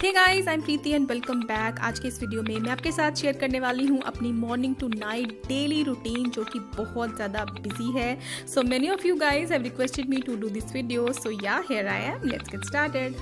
Hey guys, I am Preeti and welcome back. आज के इस वीडियो में मैं आपके साथ शेयर करने वाली हूँ अपनी morning to night daily routine, जो कि बहुत ज़्यादा बिजी है। So many of you guys have requested me to do this video, so yeah here I am, let's get started.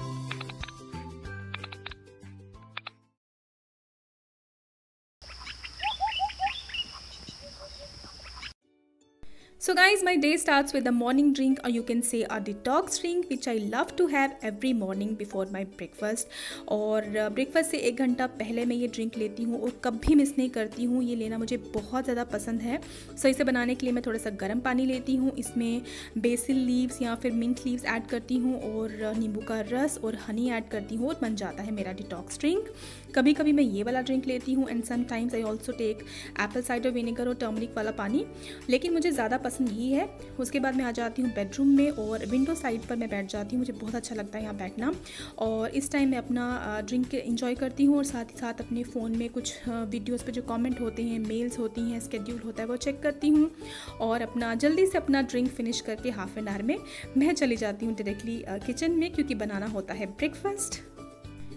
So guys, my day starts with a morning drink, or you can say a detox drink, which I love to have every morning before my breakfast. और breakfast से 1 घंटा पहले मैं ये drink लेती हूँ और कभी मिस नहीं करती हूँ। ये लेना मुझे बहुत ज़्यादा पसंद है। सो इसे बनाने के लिए मैं थोड़ा सा गर्म पानी लेती हूँ, इसमें बेसिल लीव्स या फिर मिंट लीव्स ऐड करती हूँ और नींबू का रस और हनी ऐड करती हूँ और बन जाता है मेरा डिटॉक्स ड्रिंक। कभी कभी मैं ये वाला ड्रिंक लेती हूँ and sometimes I also take apple cider vinegar और टर्मरिक वाला पानी, लेकिन मुझे ज़्यादा पसंद यही है। उसके बाद मैं आ जाती हूँ बेडरूम में और विंडो साइड पर मैं बैठ जाती हूँ। मुझे बहुत अच्छा लगता है यहाँ बैठना और इस टाइम मैं अपना ड्रिंक एंजॉय करती हूँ और साथ ही साथ अपने फ़ोन में कुछ वीडियोस पे जो कमेंट होते हैं, मेल्स होती हैं, स्केड्यूल होता है, वो चेक करती हूँ और अपना जल्दी से अपना ड्रिंक फिनिश करके हाफ एन आवर में मैं चली जाती हूँ डायरेक्टली किचन में, क्योंकि बनाना होता है breakfast.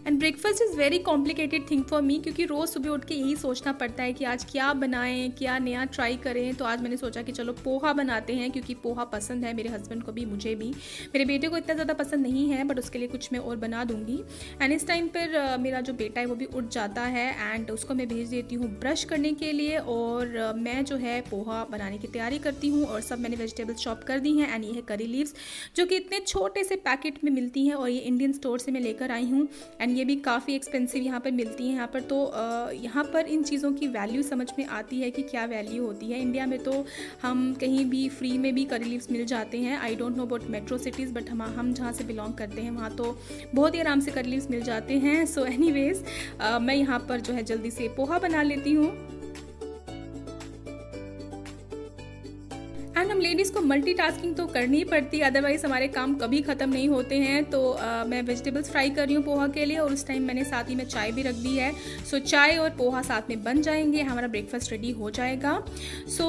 And breakfast is very complicated thing for me, क्योंकि रोज़ सुबह उठ के यही सोचना पड़ता है कि आज क्या बनाएं, क्या नया ट्राई करें। तो आज मैंने सोचा कि चलो पोहा बनाते हैं, क्योंकि पोहा पसंद है मेरे हस्बैंड को भी, मुझे भी। मेरे बेटे को इतना ज़्यादा पसंद नहीं है, बट उसके लिए कुछ मैं और बना दूंगी। एंड इस टाइम पर मेरा जो बेटा है वो भी उठ जाता है एंड उसको मैं भेज देती हूँ ब्रश करने के लिए और मैं जो है पोहा बनाने की तैयारी करती हूँ। और सब मैंने वेजिटेबल्स चॉप कर दी हैं एंड ये है करी लीव्स, जो कि इतने छोटे से पैकेट में मिलती हैं और ये इंडियन स्टोर से मैं लेकर आई हूँ एंड ये भी काफ़ी एक्सपेंसिव यहाँ पर मिलती हैं यहाँ पर। तो यहाँ पर इन चीज़ों की वैल्यू समझ में आती है कि क्या वैल्यू होती है। इंडिया में तो हम कहीं भी फ्री में भी करी लीव्स मिल जाते हैं। I don't know about metro cities, but हम जहाँ से बिलोंग करते हैं वहाँ तो बहुत ही आराम से करी लीव्स मिल जाते हैं। सो एनीवेज मैं यहाँ पर जो है जल्दी से पोहा बना लेती हूँ। एंड हम लेडीज़ को मल्टीटास्किंग तो करनी ही पड़ती है, अदरवाइज हमारे काम कभी ख़त्म नहीं होते हैं। तो मैं वेजिटेबल्स फ्राई कर रही हूँ पोहा के लिए और उस टाइम मैंने साथ ही में चाय भी रख दी है। सो चाय और पोहा साथ में बन जाएंगे, हमारा ब्रेकफास्ट रेडी हो जाएगा। सो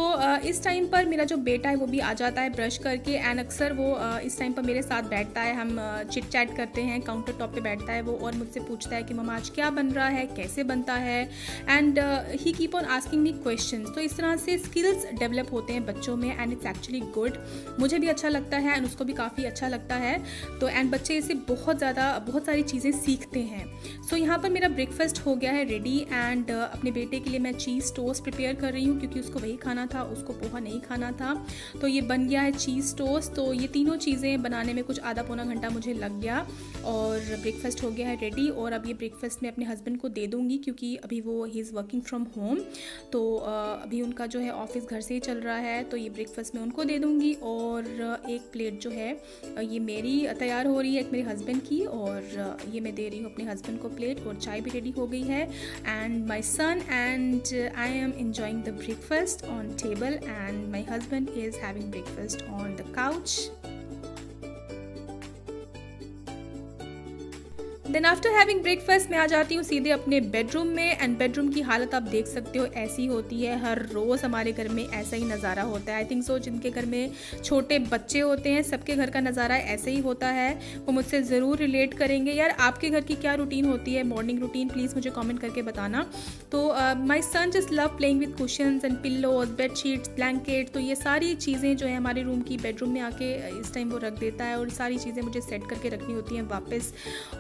इस टाइम पर मेरा जो बेटा है वो भी आ जाता है ब्रश करके एंड अक्सर वो इस टाइम पर मेरे साथ बैठता है। हम चिट चैट करते हैं, काउंटर टॉप पर बैठता है वो और मुझसे पूछता है कि मम्मा आज क्या बन रहा है, कैसे बनता है, and he keep on asking me question. तो इस तरह से स्किल्स डेवलप होते हैं बच्चों में एंड इट्स एक्चुअली गुड। मुझे भी अच्छा लगता है एंड उसको भी काफ़ी अच्छा लगता है। तो एंड बच्चे इससे बहुत सारी चीज़ें सीखते हैं। सो यहाँ पर मेरा ब्रेकफास्ट हो गया है रेडी एंड अपने बेटे के लिए मैं चीज़ टोस्ट प्रिपेयर कर रही हूँ, क्योंकि उसको वही खाना था, उसको पोहा नहीं खाना था। तो ये बन गया है चीज़ टोस्ट। तो ये तीनों चीज़ें बनाने में कुछ आधा पौना घंटा मुझे लग गया और ब्रेकफास्ट हो गया है रेडी। और अब ये ब्रेकफास्ट मैं अपने हस्बैंड को दे दूँगी, क्योंकि अभी वो he is working from home. तो अभी उनका जो है ऑफिस घर से ही चल रहा है, तो ये ब्रेकफास्ट मैं उनको दे दूंगी। और एक प्लेट जो है ये मेरी तैयार हो रही है, एक मेरे हस्बैंड की, और ये मैं दे रही हूँ अपने हस्बैंड को प्लेट। और चाय भी रेडी हो गई है and my son and I am enjoying the breakfast on table and my husband is having breakfast on the couch. Then after having breakfast मैं आ जाती हूँ सीधे अपने बेडरूम में एंड बेडरूम की हालत आप देख सकते हो ऐसी होती है। हर रोज़ हमारे घर में ऐसा ही नज़ारा होता है। आई थिंक सो जिनके घर में छोटे बच्चे होते हैं सबके घर का नज़ारा ऐसे ही होता है। वो मुझसे ज़रूर रिलेट करेंगे। यार आपके घर की क्या रूटीन होती है, मॉर्निंग रूटीन, प्लीज़ मुझे कॉमेंट करके बताना। तो my son just love playing with cushions and pillows, bed sheets, blanket. तो ये सारी चीज़ें जो है हमारे रूम की बेडरूम में आके इस टाइम वो रख देता है और सारी चीज़ें मुझे सेट करके रखनी होती हैं वापस।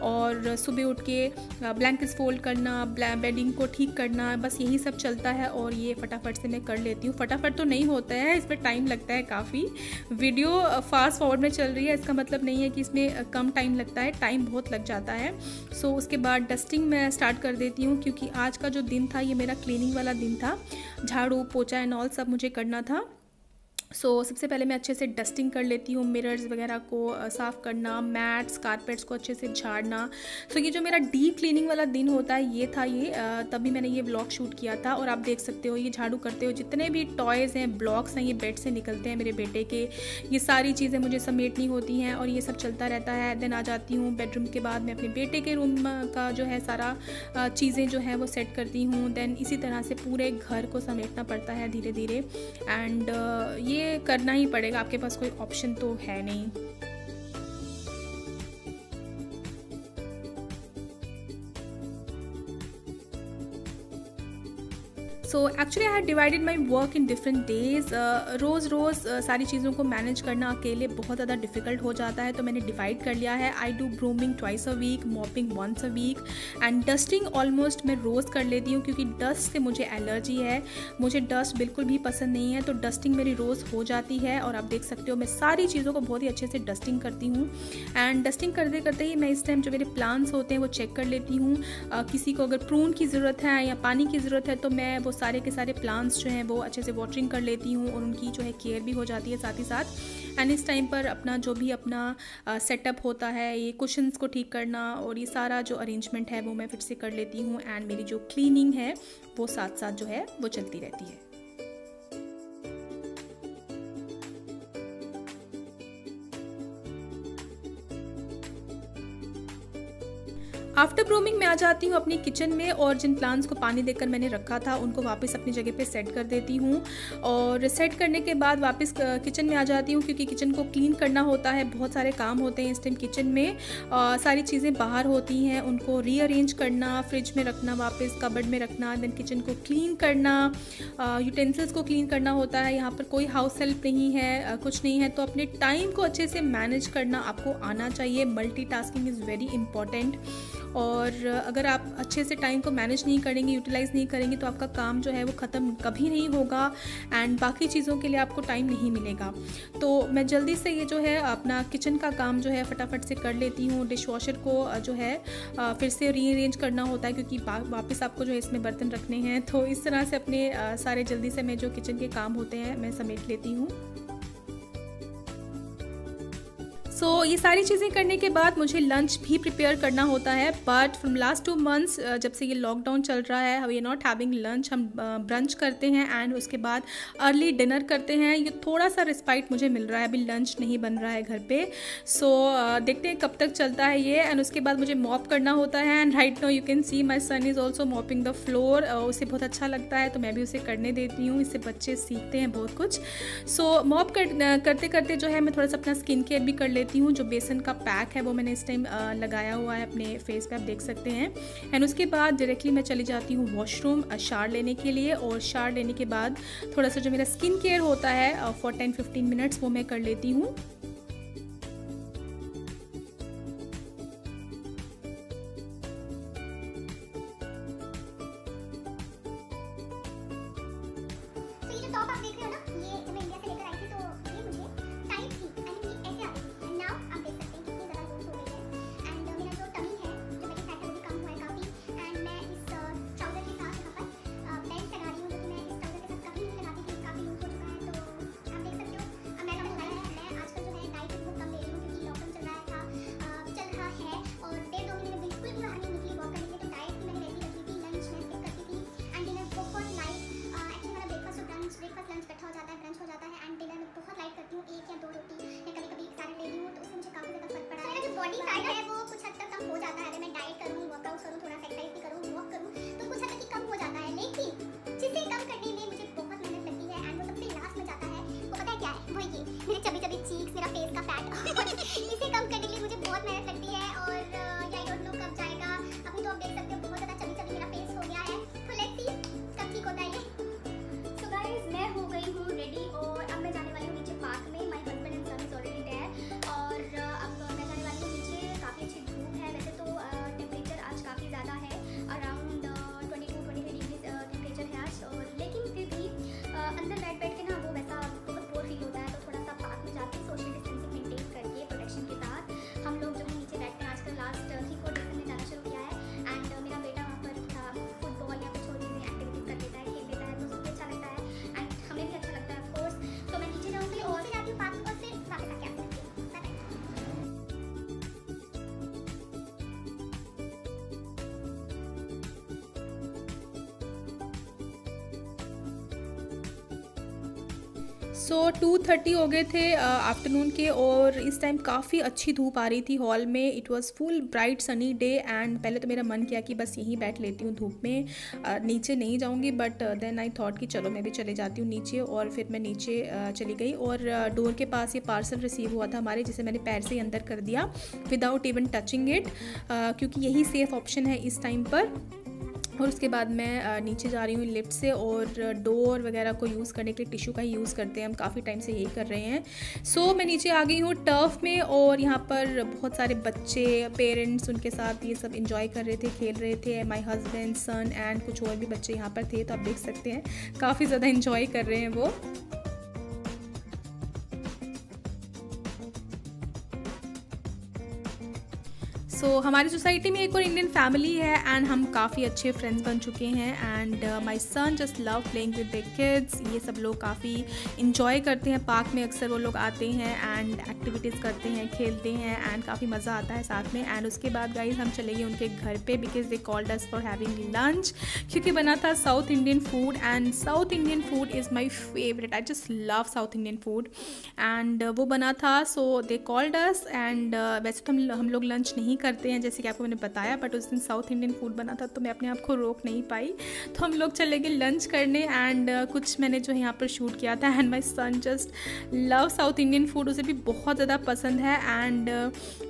और सुबह उठ के ब्लैंकेट्स फोल्ड करना, बेडिंग को ठीक करना, बस यही सब चलता है और ये फटाफट से मैं कर लेती हूँ। फटाफट तो नहीं होता है, इसमें टाइम लगता है काफ़ी। वीडियो फास्ट फॉरवर्ड में चल रही है, इसका मतलब नहीं है कि इसमें कम टाइम लगता है, टाइम बहुत लग जाता है। सो उसके बाद डस्टिंग मैं स्टार्ट कर देती हूँ, क्योंकि आज का जो दिन था ये मेरा क्लीनिंग वाला दिन था। झाड़ू पोछा एंड ऑल सब मुझे करना था। सो सबसे पहले मैं अच्छे से डस्टिंग कर लेती हूँ, मिरर्स वगैरह को साफ़ करना, मैट्स, कारपेट्स को अच्छे से झाड़ना। सो ये जो मेरा डीप क्लीनिंग वाला दिन होता है ये था, ये तभी मैंने ये व्लॉग शूट किया था। और आप देख सकते हो ये झाड़ू करते हो जितने भी टॉयज़ हैं, ब्लॉक्स हैं, ये बेड से निकलते हैं मेरे बेटे के, ये सारी चीज़ें मुझे समेटनी होती हैं और ये सब चलता रहता है। देन आ जाती हूँ बेडरूम के बाद मैं अपने बेटे के रूम का जो है सारा चीज़ें जो है वो सेट करती हूँ। देन इसी तरह से पूरे घर को समेटना पड़ता है धीरे धीरे एंड ये करना ही पड़ेगा, आपके पास कोई ऑप्शन तो है नहीं। So actually I had divided my work in different days. रोज़ सारी चीज़ों को मैनेज करना अकेले बहुत ज़्यादा डिफिकल्ट हो जाता है, तो मैंने डिवाइड कर लिया है। I do grooming twice a week, mopping once a week and dusting almost मैं रोज़ कर लेती हूँ, क्योंकि डस्ट से मुझे एलर्जी है, मुझे डस्ट बिल्कुल भी पसंद नहीं है। तो डस्टिंग मेरी रोज़ हो जाती है और आप देख सकते हो मैं सारी चीज़ों को बहुत ही अच्छे से डस्टिंग करती हूँ। एंड डस्टिंग करते करते ही मैं इस टाइम जो मेरे प्लांट्स होते हैं वो चेक कर लेती हूँ। किसी को अगर प्रून की ज़रूरत है या पानी की ज़रूरत है तो मैं वो सारे के सारे प्लांट्स जो हैं वो अच्छे से वाटरिंग कर लेती हूँ और उनकी जो है केयर भी हो जाती है साथ ही साथ। एंड इस टाइम पर अपना जो भी अपना सेटअप होता है, ये कुशन्स को ठीक करना और ये सारा जो अरेंजमेंट है वो मैं फिर से कर लेती हूँ। एंड मेरी जो क्लीनिंग है वो साथ साथ जो है वो चलती रहती है। आफ्टर ब्रूमिंग मैं आ जाती हूँ अपनी किचन में और जिन प्लांट्स को पानी देकर मैंने रखा था उनको वापस अपनी जगह पे सेट कर देती हूँ। और सेट करने के बाद वापस किचन में आ जाती हूँ, क्योंकि किचन को क्लीन करना होता है। बहुत सारे काम होते हैं इस टाइम किचन में। सारी चीज़ें बाहर होती हैं, उनको रीअरेंज करना, फ्रिज में रखना, वापस कबर्ड में रखना, देन किचन को क्लीन करना, यूटेंसिल्स को क्लीन करना होता है। यहाँ पर कोई हाउस हेल्प नहीं है, कुछ नहीं है, तो अपने टाइम को अच्छे से मैनेज करना आपको आना चाहिए। Multitasking is very important. और अगर आप अच्छे से टाइम को मैनेज नहीं करेंगे, यूटिलाइज़ नहीं करेंगे, तो आपका काम जो है वो ख़त्म कभी नहीं होगा एंड बाकी चीज़ों के लिए आपको टाइम नहीं मिलेगा। तो मैं जल्दी से ये जो है अपना किचन का काम जो है फटाफट से कर लेती हूँ। डिश वॉशर को जो है फिर से रीअरेंज करना होता है, क्योंकि वापस आपको जो है इसमें बर्तन रखने हैं। तो इस तरह से अपने सारे जल्दी से मैं जो किचन के काम होते हैं मैं समेट लेती हूँ। सो ये सारी चीज़ें करने के बाद मुझे लंच भी प्रिपेयर करना होता है। बट फ्रॉम लास्ट 2 मंथ्स जब से ये लॉकडाउन चल रहा है, we are not having lunch. हम ब्रंच करते हैं एंड उसके बाद अर्ली डिनर करते हैं। ये थोड़ा सा रिस्पाइट मुझे मिल रहा है, अभी लंच नहीं बन रहा है घर पे। सो देखते हैं कब तक चलता है ये। एंड उसके बाद मुझे मॉप करना होता है। And right now you can see my son is also mopping the floor. उसे बहुत अच्छा लगता है तो मैं भी उसे करने देती हूँ। इससे बच्चे सीखते हैं बहुत कुछ। सो मॉप करते करते जो है मैं थोड़ा सा अपना स्किन केयर भी कर लेती हूँ। जो बेसन का पैक है वो मैंने इस टाइम लगाया हुआ है अपने फेस पे, आप देख सकते हैं। एंड उसके बाद डायरेक्टली मैं चली जाती हूँ वॉशरूम शावर लेने के लिए। और शावर लेने के बाद थोड़ा सा जो मेरा स्किन केयर होता है फॉर 10-15 मिनट्स वो मैं कर लेती हूँ। बॉडी फैट है वो कुछ हद तक कम हो जाता है। अगर मैं डाइट करूँ, वर्कआउट करूँ, थोड़ा सा एक्सरसाइज भी करूँ, वॉक करूँ, तो कुछ हद तक कम हो जाता है। लेकिन जिसे कम करने में मुझे बहुत मेहनत लगती है एंड वो सबसे लास्ट में जाता है, वो पता है क्या है? वो ये मेरे चबी चबी चीक्स, मेरा फेस का फैट। इसे कम करने के लिए मुझे बहुत मेहनत लगती है और आई डोंट नो कब जाएगा। अभी तो आप देख सकते हो बहुत ज़्यादा चबी चबी मेरा फेस हो गया है। तो लेट्स सी कब ठीक होता है ये। सो गाइस, मैं हो गई हूँ रेडी और अब मैं जाने वाली हूँ नीचे पार्क में। My husband and son is already there और अब मैं जाने वाली हूँ नीचे। काफ़ी अच्छी धूप है, वैसे तो टेम्परेचर आज काफ़ी ज़्यादा है, अराउंड 22-23 डिग्री टेम्परेचर है आज। और लेकिन फिर भी अंदर बैठ के ना वो वैसा बहुत बोर फील होता है। तो थोड़ा सा पार्क में जाके सोशल डिस्टेंसिंग मेंटेन करके प्रोटेक्शन के साथ हम लोग जो है नीचे बैठते हैं। आजकल लास्ट 3-4 डेज में जाना शुरू किया है एंड मेरा बेटा वहाँ पर फुटबॉल या कुछ और चीज़ें एक्टिविटीज़ कर लेता है, खेल लेता है, तो उसको भी अच्छा लगता है एंड हमें भी अच्छा लगता है ऑफकोर्स। तो मैं नीचे जाऊँगी और नीचे जाती हूँ पार्क में और फिर वापस आके आपसे मिलती हूँ। सो 2:30 हो गए थे आफ्टरनून के और इस टाइम काफ़ी अच्छी धूप आ रही थी हॉल में। It was full bright sunny day and पहले तो मेरा मन किया कि बस यहीं बैठ लेती हूँ धूप में, नीचे नहीं जाऊँगी। बट देन आई थॉट कि चलो मैं भी चले जाती हूँ नीचे। और फिर मैं नीचे चली गई और डोर के पास ये पार्सल रिसीव हुआ था हमारे, जिसे मैंने पैर से ही अंदर कर दिया विदाउट इवन टचिंग इट, क्योंकि यही सेफ़ ऑप्शन है इस टाइम पर। और उसके बाद मैं नीचे जा रही हूँ लिफ्ट से, और डोर वगैरह को यूज़ करने के लिए टिश्यू का ही यूज़ करते हैं, हम काफ़ी टाइम से यही कर रहे हैं। सो मैं नीचे आ गई हूँ टर्फ में, और यहाँ पर बहुत सारे बच्चे, पेरेंट्स उनके साथ ये सब इंजॉय कर रहे थे, खेल रहे थे। माय हस्बैंड, सन एंड कुछ और भी बच्चे यहाँ पर थे, तो आप देख सकते हैं काफ़ी ज़्यादा इंजॉय कर रहे हैं वो। हमारी सोसाइटी में एक और इंडियन फैमिली है, एंड हम काफ़ी अच्छे फ्रेंड्स बन चुके हैं। And my sun just love playing with the kids. ये सब लोग काफ़ी इंजॉय करते हैं, पार्क में अक्सर वो लोग आते हैं एंड एक्टिविटीज़ करते हैं, खेलते हैं, एंड काफ़ी मज़ा आता है साथ में। एंड उसके बाद गाइज हम चले गए उनके घर पे, because they called us for having lunch, क्योंकि बना था south Indian food, and south Indian food is my favourite. I just love south Indian food, and वो बना था, सो दे कॉल्ड अस। एंड वैसे तो हम लोग लंच नहीं करते हैं, जैसे कि आपको मैंने बताया, बट उस दिन साउथ इंडियन फूड बना था तो मैं अपने आप को रोक नहीं पाई, तो हम लोग चले गए लंच करने। एंड कुछ मैंने जो है यहाँ पर शूट किया था, and my sun just love south Indian food, उसे भी बहुत ज़्यादा पसंद है, एंड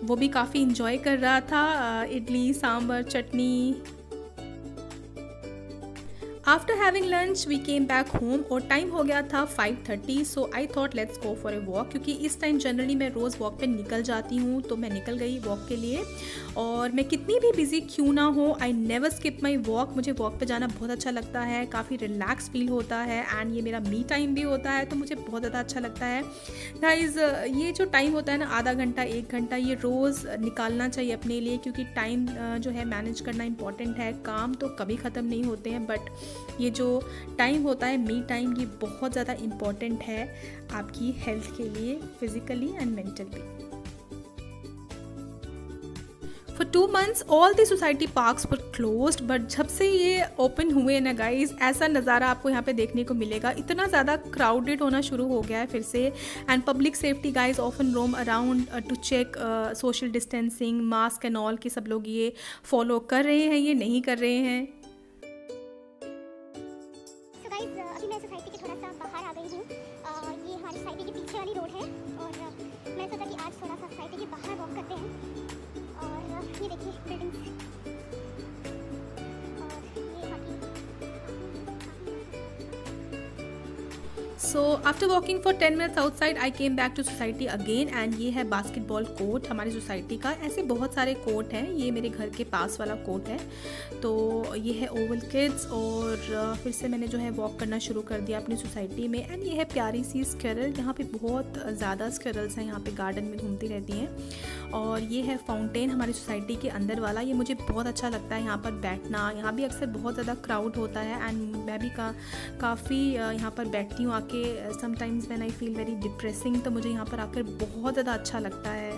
वो भी काफ़ी इंजॉय कर रहा था। Idli, sambar, chutney. After having lunch we came back home, और टाइम हो गया था 5:30। So I thought let's go for a walk, क्योंकि इस टाइम जनरली मैं रोज़ वॉक पे निकल जाती हूँ, तो मैं निकल गई वॉक के लिए। और मैं कितनी भी बिजी क्यों ना हो, I never skip my walk. मुझे वॉक पे जाना बहुत अच्छा लगता है, काफ़ी रिलैक्स फील होता है, एंड ये मेरा मी टाइम भी होता है, तो मुझे बहुत ज़्यादा अच्छा लगता है। गाइज ये जो टाइम होता है ना, आधा घंटा 1 घंटा, ये रोज़ निकालना चाहिए अपने लिए, क्योंकि टाइम जो है मैनेज करना इंपॉर्टेंट है। काम तो कभी ख़त्म नहीं होते हैं, बट ये जो टाइम होता है मी टाइम, ये बहुत ज़्यादा इम्पॉर्टेंट है आपकी हेल्थ के लिए, physically and mentally. For 2 months all the society parks were closed, but जब से ये ओपन हुए ना गाइज, ऐसा नज़ारा आपको यहाँ पे देखने को मिलेगा। इतना ज़्यादा क्राउडेड होना शुरू हो गया है फिर से, and public safety guys often roam around to check social distancing, mask and all, की सब लोग ये फॉलो कर रहे हैं, ये नहीं कर रहे हैं। अभी मैं सोसाइटी के थोड़ा सा बाहर आ गई हूँ। ये हमारी सोसाइटी के पीछे वाली रोड है, और मैं सोचा कि आज थोड़ा सा सोसाइटी के बाहर वॉक करते हैं। और ये देखिए बिल्डिंग्स, और ये बाकी। So after walking for 10 minutes outside I came back to society again, and ये है बास्केटबॉल कोर्ट हमारी सोसाइटी का। ऐसे बहुत सारे कोर्ट हैं, ये मेरे घर के पास वाला कोर्ट है, तो ये है ओवल किड्स। और फिर से मैंने जो है वॉक करना शुरू कर दिया अपनी सोसाइटी में। एंड ये है प्यारी सी स्क्विरल, यहाँ पे बहुत ज़्यादा स्क्विरल्स हैं, यहाँ पे गार्डन में घूमती रहती हैं। और ये है फाउंटेन हमारी सोसाइटी के अंदर वाला, ये मुझे बहुत अच्छा लगता है यहाँ पर बैठना। यहाँ भी अक्सर बहुत ज़्यादा क्राउड होता है, एंड मैं भी काफ़ी यहाँ पर बैठती हूँ आके। Sometimes when I feel very depressing, तो मुझे यहाँ पर आकर बहुत ज़्यादा अच्छा लगता है।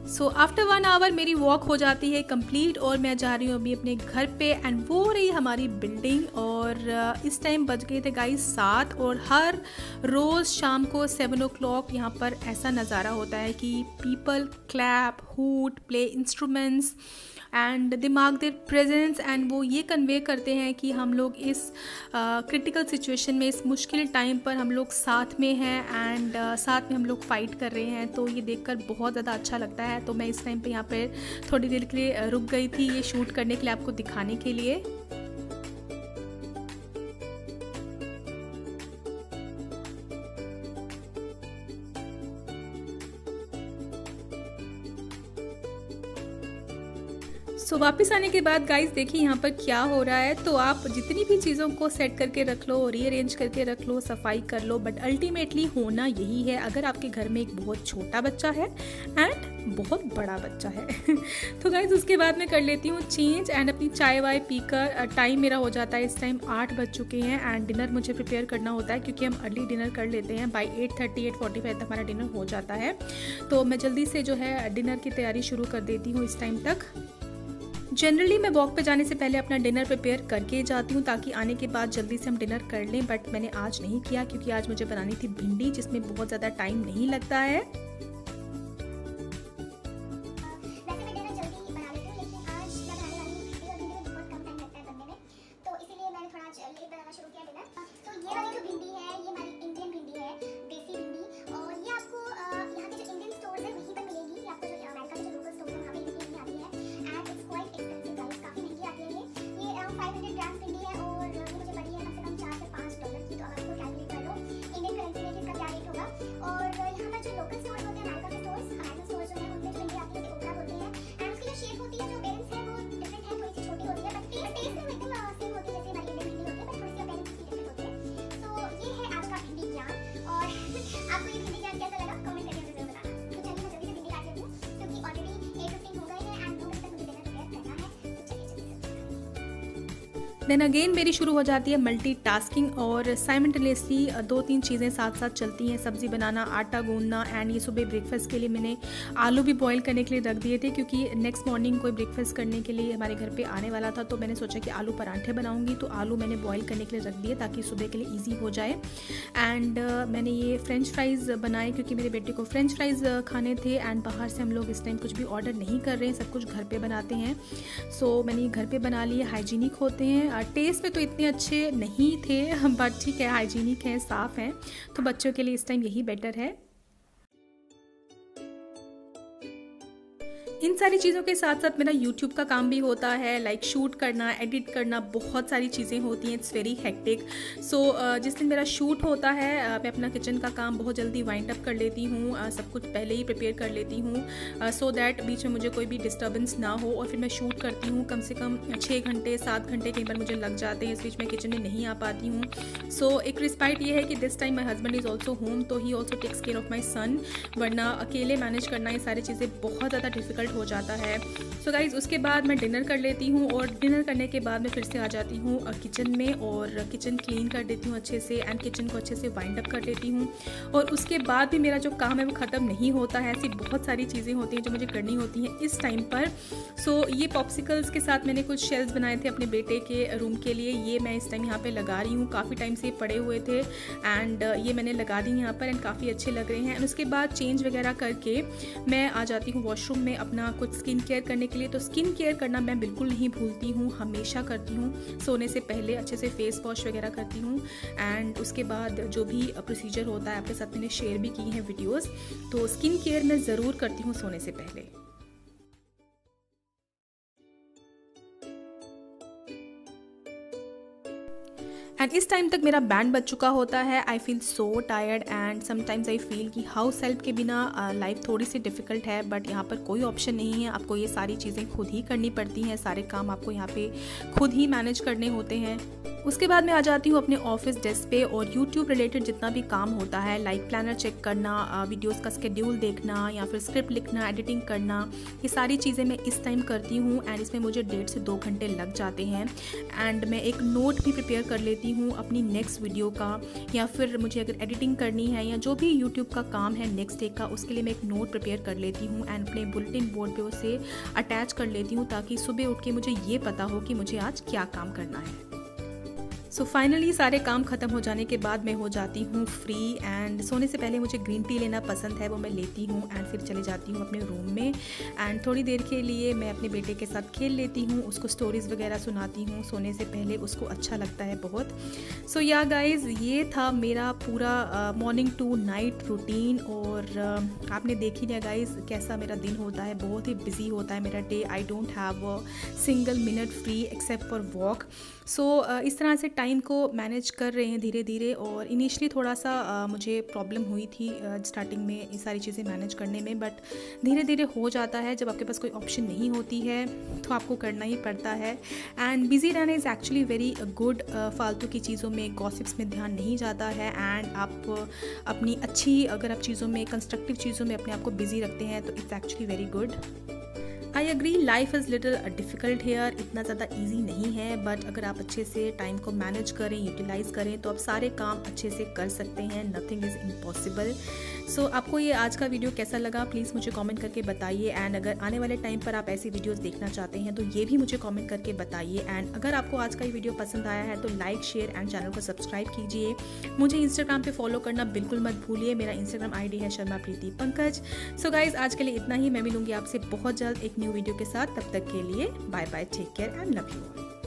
सो आफ्टर 1 आवर मेरी वॉक हो जाती है कंप्लीट, और मैं जा रही हूँ अभी अपने घर पे, एंड वो रही हमारी बिल्डिंग। और इस टाइम बज गए थे गाइस 7, और हर रोज़ शाम को 7 o'clock यहाँ पर ऐसा नज़ारा होता है कि people clap, hoot, play instruments, and they mark there presence, and वो ये कन्वे करते हैं कि हम लोग इस क्रिटिकल सिचुएशन में, इस मुश्किल टाइम पर हम लोग साथ में हैं, एंड साथ में हम लोग फाइट कर रहे हैं। तो ये देखकर बहुत ज़्यादा अच्छा लगता है। तो मैं इस टाइम पे यहाँ पे थोड़ी देर के लिए रुक गई थी, ये शूट करने के लिए, आपको दिखाने के लिए। सो वापस आने के बाद गाइस देखिए यहाँ पर क्या हो रहा है। तो आप जितनी भी चीज़ों को सेट करके रख लो, रीअरेंज करके रख लो, सफाई कर लो, बट अल्टीमेटली होना यही है। अगर आपके घर में एक बहुत छोटा बच्चा है एंड बहुत बड़ा बच्चा है तो गाइस उसके बाद मैं कर लेती हूँ चेंज, एंड अपनी चाय वाय पीकर, टाइम मेरा हो जाता है इस टाइम 8 बज चुके हैं, एंड डिनर मुझे प्रिपेयर करना होता है, क्योंकि हम अर्ली डिनर कर लेते हैं। बाई 8:30 8:45 तक हमारा डिनर हो जाता है। तो मैं जल्दी से जो है डिनर की तैयारी शुरू कर देती हूँ इस टाइम तक। जनरली मैं वॉक पे जाने से पहले अपना डिनर प्रिपेयर करके जाती हूँ, ताकि आने के बाद जल्दी से हम डिनर कर लें, बट मैंने आज नहीं किया, क्योंकि आज मुझे बनानी थी भिंडी, जिसमें बहुत ज़्यादा टाइम नहीं लगता है। भिंडी है, देसी भिंडी, और ये आपको यहाँ के जो इंडियन स्टोर्स है वहीं पर मिलेगी। आपको जो देन अगेन मेरी शुरू हो जाती है मल्टीटास्किंग और साइमल्टेनियसली 2-3 चीज़ें साथ साथ चलती हैं। सब्ज़ी बनाना, आटा गूंदना, एंड ये सुबह ब्रेकफास्ट के लिए मैंने आलू भी बॉईल करने के लिए रख दिए थे, क्योंकि नेक्स्ट मॉर्निंग कोई ब्रेकफास्ट करने के लिए हमारे घर पे आने वाला था। तो मैंने सोचा कि आलू पराठे बनाऊंगी, तो आलू मैंने बॉईल करने के लिए रख दिए ताकि सुबह के लिए ईजी हो जाए। एंड मैंने ये फ्रेंच फ्राइज़ बनाए क्योंकि मेरे बेटे को फ्रेंच फ्राइज़ खाने थे, एंड बाहर से हम लोग इस टाइम कुछ भी ऑर्डर नहीं कर रहे हैं, सब कुछ घर पर बनाते हैं। सो मैंने ये घर पर बना लिए, हाइजीनिक होते हैं। टेस्ट में तो इतने अच्छे नहीं थे, बट ठीक है, हाइजीनिक हैं, साफ़ हैं, तो बच्चों के लिए इस टाइम यही बेटर है। इन सारी चीज़ों के साथ साथ मेरा YouTube का काम भी होता है, लाइक शूट करना, एडिट करना, बहुत सारी चीज़ें होती हैं। It's very hectic. सो जिस दिन मेरा शूट होता है मैं अपना किचन का काम बहुत जल्दी वाइंड अप कर लेती हूँ, सब कुछ पहले ही प्रिपेयर कर लेती हूँ, सो दैट बीच में मुझे कोई भी डिस्टर्बेंस ना हो। और फिर मैं शूट करती हूँ, कम से कम 6 घंटे 7 घंटे कई बार मुझे लग जाते हैं, इस बीच में किचन में नहीं आ पाती हूँ। सो एक रिस्पाइट ये है कि this time my husband is also home, तो he also takes care of my son, वरना अकेले मैनेज करना ये सारी चीज़ें बहुत ज़्यादा डिफिकल्ट हो जाता है। सो गाइज़ उसके बाद मैं डिनर कर लेती हूँ, और डिनर करने के बाद मैं फिर से आ जाती हूँ किचन में, और किचन क्लीन कर देती हूँ अच्छे से, एंड किचन को अच्छे से वाइंड अप कर लेती हूँ। और उसके बाद भी मेरा जो काम है वो ख़त्म नहीं होता है, ऐसी बहुत सारी चीज़ें होती हैं जो मुझे करनी होती हैं इस टाइम पर। सो ये पॉप्सिकल्स के साथ मैंने कुछ शेल्स बनाए थे अपने बेटे के रूम के लिए, ये मैं इस टाइम यहाँ पर लगा रही हूँ। काफ़ी टाइम से पड़े हुए थे, एंड ये मैंने लगा दी यहाँ पर, एंड काफ़ी अच्छे लग रहे हैं। एंड उसके बाद चेंज वगैरह करके मैं आ जाती हूँ वॉशरूम में अपना कुछ स्किन केयर करने के लिए। तो स्किन केयर करना मैं बिल्कुल नहीं भूलती हूँ, हमेशा करती हूँ। सोने से पहले अच्छे से फेस वॉश वगैरह करती हूँ, एंड उसके बाद जो भी प्रोसीजर होता है आपके साथ मैंने शेयर भी की हैं वीडियोस। तो स्किन केयर मैं ज़रूर करती हूँ सोने से पहले। एंड इस टाइम तक मेरा बैंड बज चुका होता है। I feel so tired, and sometimes I feel कि हाउस हेल्प के बिना लाइफ थोड़ी सी डिफ़िकल्ट है, बट यहाँ पर कोई ऑप्शन नहीं है। आपको ये सारी चीज़ें खुद ही करनी पड़ती हैं, सारे काम आपको यहाँ पे खुद ही मैनेज करने होते हैं। उसके बाद मैं आ जाती हूँ अपने ऑफिस डेस्क पे, और यूट्यूब रिलेटेड जितना भी काम होता है, लाइक प्लानर चेक करना, वीडियोस का स्केड्यूल देखना, या फिर स्क्रिप्ट लिखना, एडिटिंग करना, ये सारी चीज़ें मैं इस टाइम करती हूँ। एंड इसमें मुझे 1.5 से 2 घंटे लग जाते हैं। एंड मैं एक नोट भी प्रिपेयर कर लेती हूँ अपनी नेक्स्ट वीडियो का, या फिर मुझे अगर एडिटिंग करनी है या जो भी यूट्यूब का काम है नेक्स्ट डे का, उसके लिए मैं एक नोट प्रिपेयर कर लेती हूँ, एंड अपने बुलेटिन बोर्ड पे उसे अटैच कर लेती हूँ, ताकि सुबह उठ के मुझे ये पता हो कि मुझे आज क्या काम करना है। सो फाइनली सारे काम ख़त्म हो जाने के बाद मैं हो जाती हूँ फ्री, एंड सोने से पहले मुझे ग्रीन टी लेना पसंद है, वो मैं लेती हूँ, एंड फिर चली जाती हूँ अपने रूम में, एंड थोड़ी देर के लिए मैं अपने बेटे के साथ खेल लेती हूँ, उसको स्टोरीज़ वगैरह सुनाती हूँ सोने से पहले, उसको अच्छा लगता है बहुत। सो या गाइज़, ये था मेरा पूरा मॉर्निंग टू नाइट रूटीन, और आपने देख ही लिया गाइज़ कैसा मेरा दिन होता है, बहुत ही बिजी होता है मेरा day. I don't have a single minute free except for walk. So इस तरह से टाइम को मैनेज कर रहे हैं धीरे धीरे, और इनिशियली थोड़ा सा मुझे प्रॉब्लम हुई थी स्टार्टिंग में ये सारी चीज़ें मैनेज करने में, बट धीरे धीरे हो जाता है। जब आपके पास कोई ऑप्शन नहीं होती है तो आपको करना ही पड़ता है। एंड बिज़ी रहना इज़ एक्चुअली वेरी गुड। फालतू की चीज़ों में, गॉसिप्स में ध्यान नहीं जाता है, एंड आप अपनी अच्छी अगर आप चीज़ों में, कंस्ट्रक्टिव चीज़ों में अपने आप को बिज़ी रखते हैं तो it's actually very good. I agree, life is little difficult here, इतना ज़्यादा ईजी नहीं है, बट अगर आप अच्छे से टाइम को मैनेज करें, यूटिलाइज़ करें, तो आप सारे काम अच्छे से कर सकते हैं। Nothing is impossible. सो आपको ये आज का वीडियो कैसा लगा प्लीज़ मुझे कमेंट करके बताइए, एंड अगर आने वाले टाइम पर आप ऐसी वीडियोस देखना चाहते हैं तो ये भी मुझे कमेंट करके बताइए। एंड अगर आपको आज का ये वीडियो पसंद आया है तो लाइक, शेयर एंड चैनल को सब्सक्राइब कीजिए। मुझे इंस्टाग्राम पे फॉलो करना बिल्कुल मत भूलिए, मेरा इंस्टाग्राम ID है शर्मा प्रीति पंकज। सो गाइज, आज के लिए इतना ही। मैं मिलूंगी आपसे बहुत जल्द एक न्यू वीडियो के साथ। तब तक के लिए bye bye, take care and love you.